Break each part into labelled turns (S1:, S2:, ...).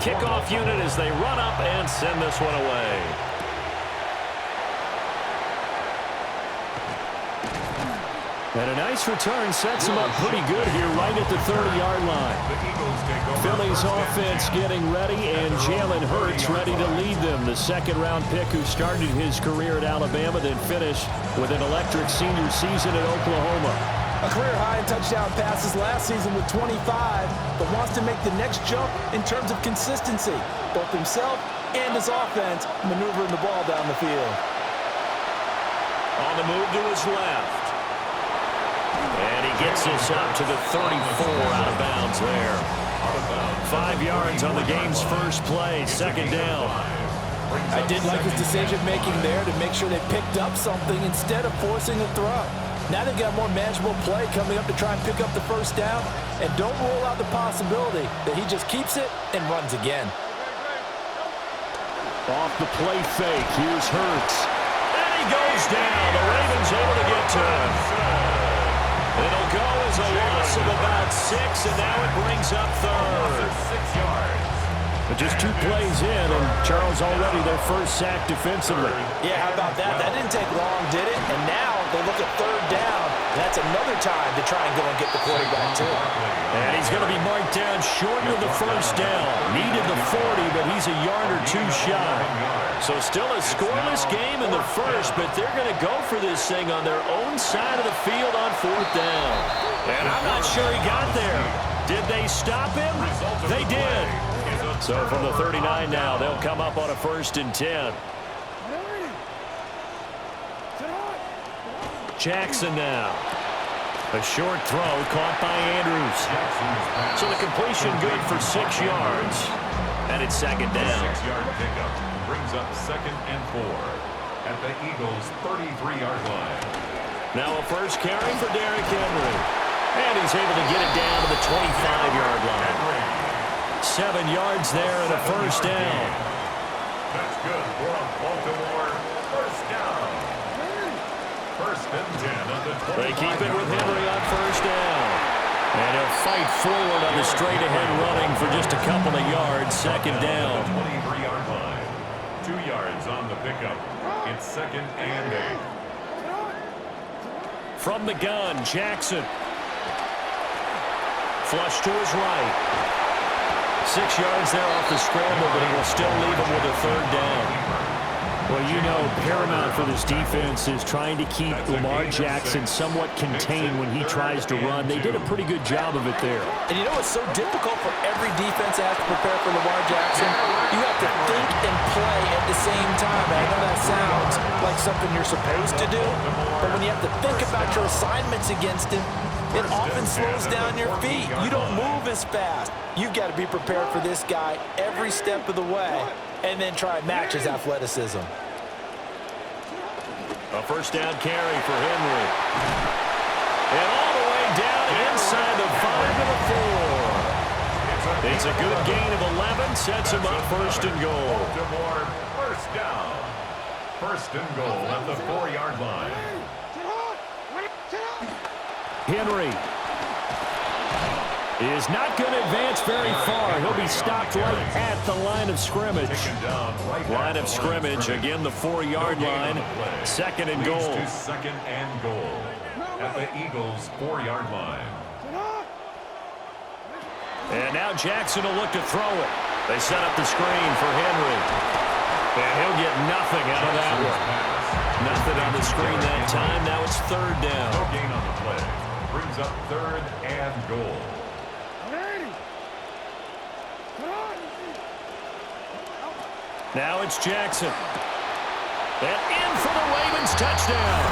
S1: kickoff unit as they run up and send this one away. And a nice return sets him up pretty good here right at the 30-yard line. Philly's offense getting ready, and Jalen Hurts ready to lead them. The second-round pick who started his career at Alabama, then finished with an electric senior season at Oklahoma.
S2: A career high in touchdown passes last season with 25, but wants to make the next jump in terms of consistency. Both himself and his offense maneuvering the ball down the field.
S1: On the move to his left. And he gets this up to the 34 out of bounds there. 5 yards on the game's first play, second down.
S2: I did like his decision-making there to make sure they picked up something instead of forcing a throw. Now they've got a more manageable play coming up to try and pick up the first down, and don't rule out the possibility that he just keeps it and runs again.
S1: Off the play fake, here's Hurts. And he goes down. The Ravens able to get to him. It'll go as a loss of about 6, and now it brings up third. 6 yards. But just 2 plays in, and Charles already their first sack defensively.
S2: Yeah, how about that? That didn't take long, did it? And now they look at third down. That's another time to try and go and get the quarterback, too.
S1: And he's going to be marked down short of the first down. Needed the 40, but he's a yard or 2 shy. So still a scoreless game in the first, but they're going to go for this thing on their own side of the field on fourth down. And I'm not sure he got there. Did they stop him? They did. So from the 39 now, they'll come up on a 1st and 10. Jackson now. A short throw caught by Andrews. So the completion good for 6 yards. And it's second down.
S3: 6-yard pickup brings up 2nd and 4 at the Eagles' 33-yard line.
S1: Now a first carry for Derrick Henry. And he's able to get it down to the 25-yard line. 7 yards there and a first down.
S3: That's good for a Baltimore first down. 1st and 10 on the 25.
S1: They keep it with Henry on first down. And he'll fight forward on the straight-ahead running for just a couple of yards. Second down.
S3: 23-yard line. 2 yards on the pickup. It's 2nd and 8.
S1: From the gun, Jackson. Flush to his right. 6 yards there off the scramble, but he will still leave him with a third down. Well, you know, paramount for this defense is trying to keep Lamar Jackson somewhat contained when he tries to run. They did a pretty good job of it there.
S2: And you know it's so difficult for every defense that has to prepare for Lamar Jackson? You have to think and play at the same time. And I know that sounds like something you're supposed to do, but when you have to think about your assignments against him, it often slows down your feet. You don't move as fast. You've got to be prepared for this guy every step of the way and then try and match his athleticism.
S1: A first down carry for Henry. And all the way down inside the 5 to the 4. It's a good gain of 11, sets him up 1st and goal.
S3: Baltimore first down. 1st and goal at the 4-yard line.
S1: Henry is not going to advance very far. He'll be stopped right at the line of scrimmage. Line of scrimmage, again the 4-yard line. 2nd and goal.
S3: 2nd and goal at the Eagles' 4-yard line.
S1: And now Jackson will look to throw it. They set up the screen for Henry. And he'll get nothing out of that one. Nothing on the screen that time. Now it's 3rd down.
S3: No gain on the play. Brings up 3rd and goal.
S1: Now it's Jackson. And in for the Ravens touchdown.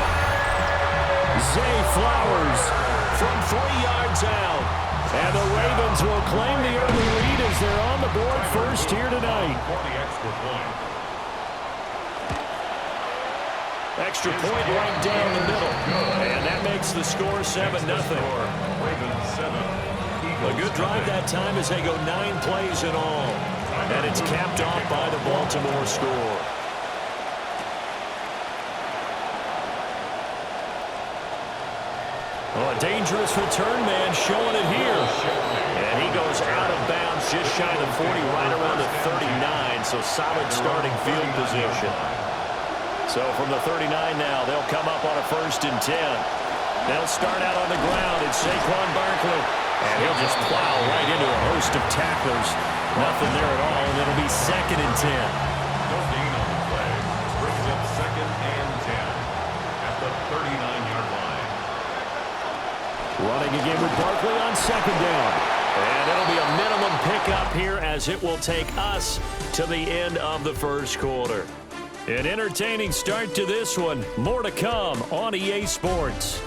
S1: Zay Flowers from 3 yards out. And the Ravens will claim the early lead as they're on the board first here tonight.
S3: For the extra point.
S1: Extra point right down the middle. And that makes the score 7-0.
S3: Ravens 7.
S1: A good drive that time as they go 9 plays in all. And it's capped off by the Baltimore score. Oh, a dangerous return man showing it here. And he goes goes out of bounds just shy of the 40, right around the 39, so solid starting field position. So from the 39 now, they'll come up on a 1st and 10. They'll start out on the ground. It's Saquon Barkley. And he'll just plow right into a host of tacklers. Nothing there at all, and it'll be 2nd and 10.
S3: No gain on the play. Brings up 2nd and 10 at the 39-yard line.
S1: Running again with Barkley on 2nd down. And it'll be a minimum pickup here as it will take us to the end of the 1st quarter. An entertaining start to this one. More to come on EA Sports.